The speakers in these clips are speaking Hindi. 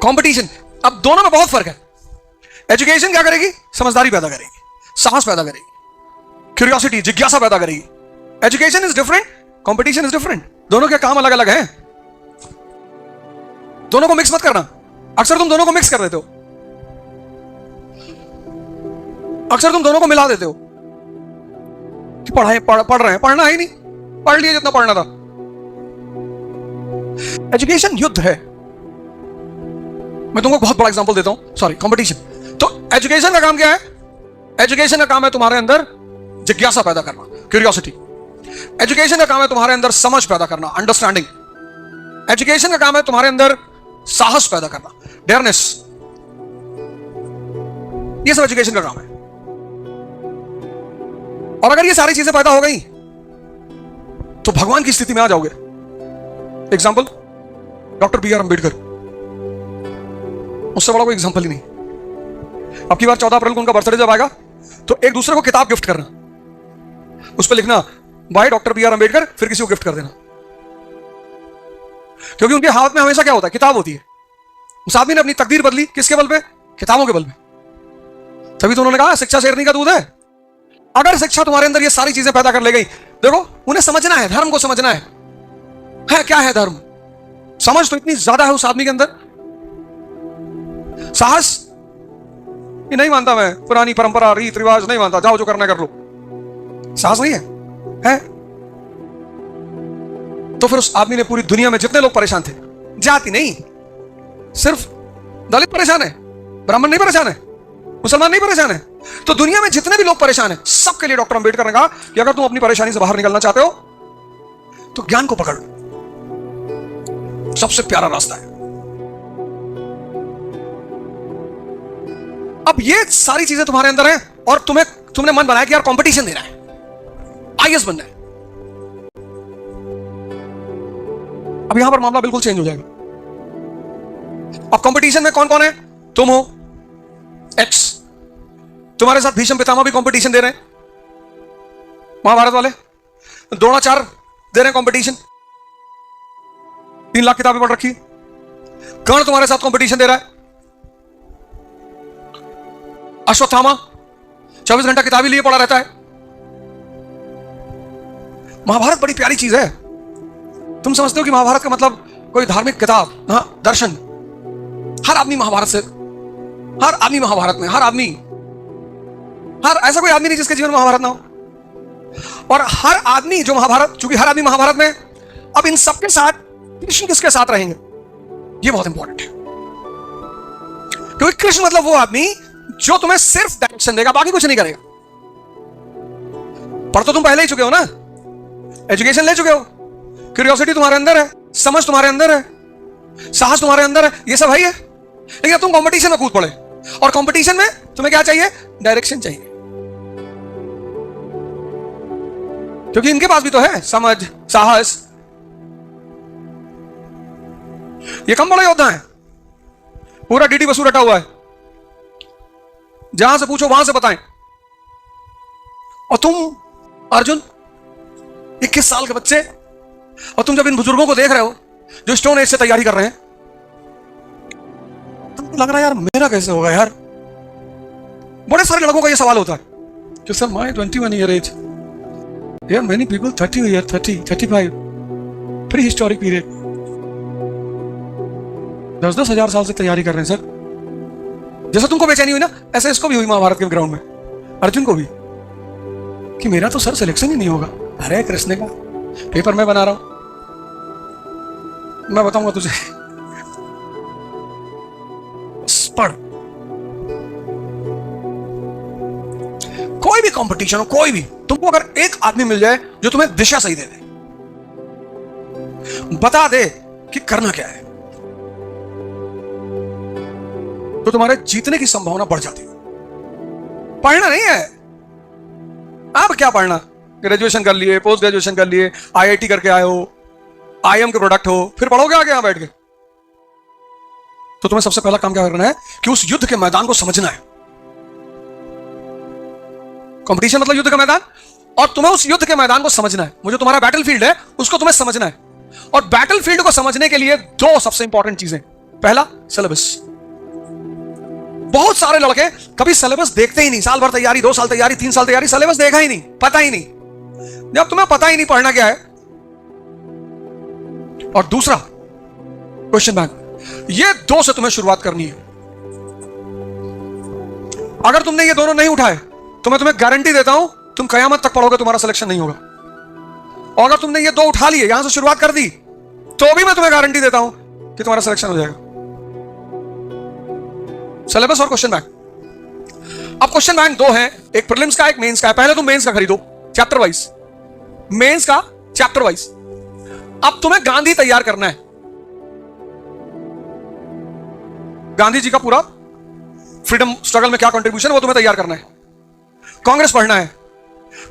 कंपटीशन। अब दोनों में बहुत फर्क है। एजुकेशन क्या करेगी? समझदारी पैदा करेगी, साहस पैदा करेगी, क्यूरियोसिटी, जिज्ञासा पैदा करेगी। Education is different, competition is different. दोनों के काम अलग अलग हैं। दोनों को मिक्स मत करना। अक्सर तुम दोनों को मिक्स कर देते हो, अक्सर तुम दोनों को मिला देते हो कि पढ़ रहे हैं, पढ़ना ही नहीं, पढ़ लिए जितना पढ़ना था। एजुकेशन युद्ध है। मैं तुमको बहुत बड़ा एग्जांपल देता हूं, सॉरी, कंपटीशन। तो एजुकेशन का काम क्या है? एजुकेशन का काम है तुम्हारे अंदर जिज्ञासा पैदा करना, क्यूरियोसिटी। एजुकेशन का काम है तुम्हारे अंदर समझ पैदा करना, अंडरस्टैंडिंग। एजुकेशन का काम है तुम्हारे अंदर साहस पैदा करना, डेयरनेस। ये सब एजुकेशन का काम है। और अगर ये सारी चीजें पैदा हो गई तो भगवान की स्थिति में आ जाओगे। Example, doctor B R Ambedkar, उससे बड़ा कोई एग्जांपल ही नहीं। अब की बार 14 अप्रैल को उनका बर्थडे जब आएगा तो एक दूसरे को किताब गिफ्ट करना, उस पर लिखना by doctor B R Ambedkar, फिर किसी को गिफ्ट कर देना। क्योंकि उनके हाथ में हमेशा क्या होता है? किताब होती है। उस आदमी ने अपनी तकदीर बदली किसके बल पे? किताबों के बल पे। तभी तो उन्होंने कहा शिक्षा शेरनी का दूध है। अगर शिक्षा तुम्हारे अंदर ये सारी चीजें पैदा कर ले गई, देखो उन्हें समझना है, धर्म को समझना है क्या है धर्म। समझ तो इतनी ज्यादा है उस आदमी के अंदर। साहस, ये नहीं मानता मैं, पुरानी परंपरा रीत रिवाज नहीं मानता, जाओ जो करना कर लो। साहस नहीं है? तो फिर उस आदमी ने पूरी दुनिया में जितने लोग परेशान थे, जाति नहीं, सिर्फ दलित परेशान है, ब्राह्मण नहीं परेशान है, मुसलमान नहीं परेशान है, तो दुनिया में जितने भी लोग परेशान हैं सबके लिए डॉक्टर अंबेडकर ने कहा कि अगर तुम अपनी परेशानी से बाहर निकलना चाहते हो तो ज्ञान को पकड़ लो, सबसे प्यारा रास्ता है। अब ये सारी चीजें तुम्हारे अंदर हैं और तुमने मन बनाया कि यार कंपटीशन देना है, आईएएस बनना है। अब यहां पर मामला बिल्कुल चेंज हो जाएगा। अब कंपटीशन में कौन कौन है? तुम हो एक्स, तुम्हारे साथ भीष्म पितामह भी कंपटीशन दे रहे हैं, महाभारत वाले। द्रोणाचार्य दे रहे हैं कंपटीशन, 3 लाख किताबें पढ़ रखी। कर्ण तुम्हारे साथ कंपटीशन दे रहा है। अश्वत्थामा 24 घंटा किताबें लिए पड़ा रहता है। महाभारत बड़ी प्यारी चीज है। तुम समझते हो कि महाभारत का मतलब कोई धार्मिक किताब? हाँ, दर्शन। हर आदमी महाभारत से, हर आदमी महाभारत में, हर ऐसा कोई आदमी नहीं जिसके जीवन में महाभारत ना हो। और हर आदमी जो महाभारत, चूंकि हर आदमी महाभारत में, अब इन सबके साथ कृष्ण किसके साथ रहेंगे, ये बहुत इंपॉर्टेंट है। क्योंकि कृष्ण मतलब वो आदमी जो तुम्हें सिर्फ डायरेक्शन देगा, बाकी कुछ नहीं करेगा। पढ़ तो तुम पहले ही चुके हो ना, एजुकेशन ले चुके हो, क्यूरियोसिटी तुम्हारे अंदर है, समझ तुम्हारे अंदर है, साहस तुम्हारे अंदर है, ये सब है ही है। लेकिन अब तुम कंपटीशन में कूद पड़े, और कंपटीशन में तुम्हें क्या चाहिए? डायरेक्शन चाहिए। क्योंकि इनके पास भी तो है समझ, साहस। ये कम बड़ा योद्धा है, पूरा डीडी बसू रटा हुआ है, जहां से पूछो वहां से बताएं। और तुम अर्जुन 21 साल के बच्चे, और तुम जब इन बुजुर्गों को देख रहे हो जो स्टोन एज से तैयारी कर रहे हैं, तुमको लग रहा है यार मेरा कैसे होगा यार। बड़े सारे लड़कों का ये सवाल होता है कि sir my 21 year age, there are many people 30 year, 30, 35, prehistoric period, 10-10 हजार साल से तैयारी कर रहे हैं सर। जैसा तुमको बेचैनी हुई ना, ऐसे इसको भी हुई महाभारत के ग्राउंड में, अर्जुन को भी, कि मेरा तो सर सिलेक्शन ही नहीं होगा। अरे कृष्ण का पेपर मैं बना रहा हूं, मैं बताऊंगा तुझे, पढ़। कोई भी कंपटीशन हो, कोई भी, तुमको अगर एक आदमी मिल जाए जो तुम्हें दिशा सही दे दे, बता दे कि करना क्या है, तो तुम्हारे जीतने की संभावना बढ़ जाती है। पढ़ना नहीं है। अब क्या पढ़ना? ग्रेजुएशन कर लिए, पोस्ट ग्रेजुएशन कर लिए, आईआईटी करके आए हो, आईएम के प्रोडक्ट हो, फिर पढ़ोगे आगे यहां बैठ के? तो तुम्हें सबसे पहला काम क्या करना है कि उस युद्ध के मैदान को समझना है। कंपटीशन मतलब युद्ध का मैदान, और तुम्हें उस युद्ध के मैदान को समझना है। मुझे तुम्हारा बैटलफील्ड है उसको तुम्हें समझना है। और बैटलफील्ड को समझने के लिए 2 सबसे इंपॉर्टेंट चीजें। पहला सिलेबस। बहुत सारे लड़के कभी सिलेबस देखते ही नहीं, साल भर तैयारी, 2 साल तैयारी, 3 साल तैयारी, सिलेबस देखा ही नहीं, पता ही नहीं। जब तुम्हें पता ही नहीं पढ़ना क्या है। और दूसरा क्वेश्चन बैंक, ये 2 से तुम्हें शुरुआत करनी है। अगर तुमने ये दोनों नहीं उठाए तो मैं तुम्हें गारंटी देता हूं तुम कयामत तक पढ़ोगे, तुम्हारा सिलेक्शन नहीं होगा। और अगर तुमने ये 2 उठा लिए, यहां से शुरुआत कर दी, तो भी मैं तुम्हें गारंटी देता हूं कि तुम्हारा सिलेक्शन हो जाएगा। सिलेबस और क्वेश्चन बैंक। अब क्वेश्चन बैंक 2 हैं, एक प्रीलिम्स का, एक मेंस का है। पहले तुम मेंस का खरीदो चैप्टर वाइज, मेंस का चैप्टर वाइज। अब तुम्हें गांधी तैयार करना है, गांधी जी का पूरा फ्रीडम स्ट्रगल में क्या कंट्रीब्यूशन है वो तुम्हें तैयार करना है। कांग्रेस पढ़ना है,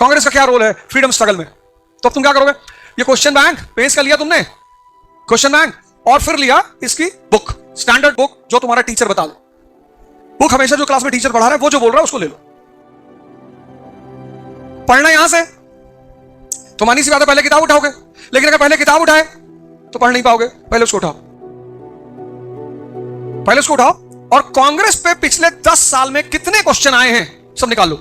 कांग्रेस का क्या रोल है फ्रीडम स्ट्रगल में। तो अब तुम क्या करोगे, ये क्वेश्चन बैंक पेश कर लिया तुमने, क्वेश्चन बैंक, और फिर लिया इसकी बुक, स्टैंडर्ड बुक जो तुम्हारा टीचर बता दो। बुक हमेशा जो क्लास में टीचर पढ़ा रहा है वो जो बोल रहा है उसको ले लो। पढ़ना यहां से तो मानी सी बात है, पहले किताब उठाओगे, लेकिन अगर पहले किताब उठाए तो पढ़ नहीं पाओगे। पहले उसको उठाओ, पहले उसको उठाओ, और कांग्रेस पे पिछले 10 साल में कितने क्वेश्चन आए हैं सब निकाल लो,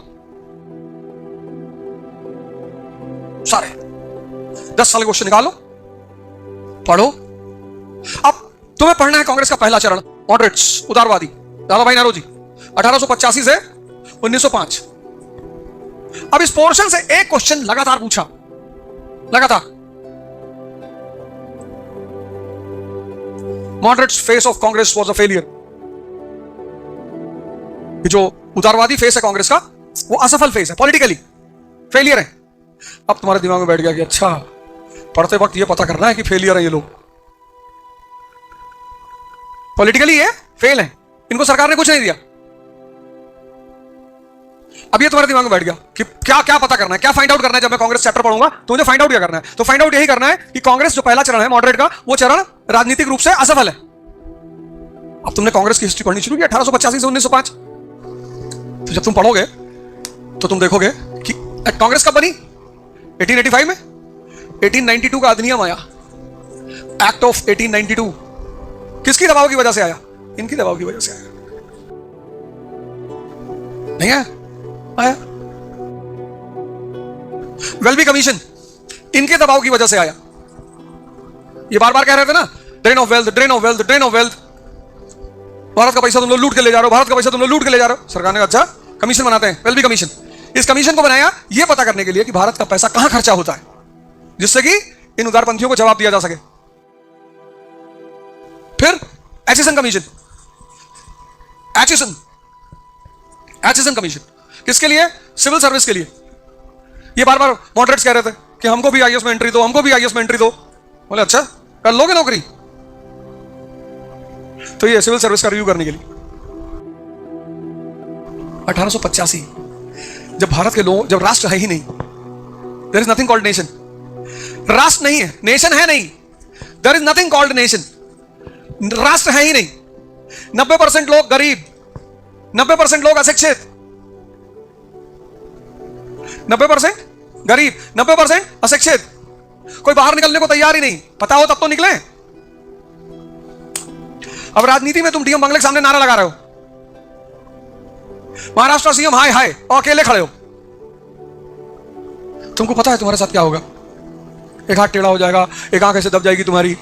सारे 10 साल के क्वेश्चन निकालो, पढ़ो। अब तुम्हें पढ़ना है कांग्रेस का पहला चरण, मॉडरेट्स, उदारवादी, दादा भाई नौरोजी, 1885 से 1905। अब इस पोर्शन से एक क्वेश्चन लगातार पूछा, लगातार। Moderates face of Congress was a failure. जो उदारवादी फेस है कांग्रेस का, वो असफल फेस है, पॉलिटिकली फेलियर है। अब तुम्हारे दिमाग में बैठ गया कि अच्छा, पढ़ते वक्त ये पता करना है कि फेलियर है ये लोग, पॉलिटिकली ये फेल है, इनको सरकार ने कुछ नहीं दिया। अब ये तुम्हारे दिमाग में बैठ गया कि क्या क्या पता करना है, क्या फाइंड आउट करना है। जब मैं कांग्रेस चैप्टर पढ़ूंगा तो मुझे फाइंड आउट क्या करना है, तो फाइंड आउट यही करना है कि कांग्रेस जो पहला चरण है मॉडरेट का, वो चरण राजनीतिक रूप से असफल है। अब तुमने कांग्रेस की हिस्ट्री पढ़नी शुरू की 1885 से 1905। तो जब तुम पढ़ोगे तो तुम देखोगे कि कांग्रेस कब बनी, 1885 में। 1892 का अधिनियम आया, एक्ट ऑफ 1892। किसकी दबाव की वजह से आया, इनकी दबाव की वजह से आया, नहीं आया। वेल्बी कमीशन इनके दबाव की वजह से आया। ये बार बार कह रहे थे ना, drain of wealth, drain of wealth, drain of wealth, Bharat का पैसा तुम लोग लूट के ले जा रहे हो, भारत का पैसा तुम लोग लूट के ले जा रहे हो। सरकार ने कहा अच्छा कमीशन बनाते हैं, वेल्बी कमीशन। इस कमीशन को बनाया ये पता करने के लिए कि भारत का पैसा कहां खर्चा होता है, जिससे कि इन उदारपंथियों को जवाब दिया जा सके। फिर एचिसन कमीशन, एचिसन कमीशन किसके लिए, सिविल सर्विस के लिए। ये बार बार मॉडरेट्स कह रहे थे कि हमको भी आईएएस में एंट्री दो, हमको भी आईएएस में एंट्री दो। बोले अच्छा कर लोगे नौकरी, तो ये सिविल सर्विस का रिव्यू करने के लिए 1885, जब भारत के लोग, जब राष्ट्र है ही नहीं, there is nothing called nation, राष्ट्र नहीं है, नेशन है नहीं, there is nothing called nation, राष्ट्र है ही नहीं। 90% लोग गरीब, 90% लोग अशिक्षित, 90% गरीब, 90% अशिक्षित, कोई बाहर निकलने को तैयार ही नहीं। पता हो तब तो निकले। अब राजनीति में तुम डीएम बंगले के सामने नारा लगा रहे हो, महाराष्ट्र सीएम हाय हाय, और अकेले खड़े हो। तुमको पता है तुम्हारे साथ क्या होगा, एक हाथ टेढ़ा हो जाएगा, एक आंख ऐसे दब जाएगी तुम्हारी,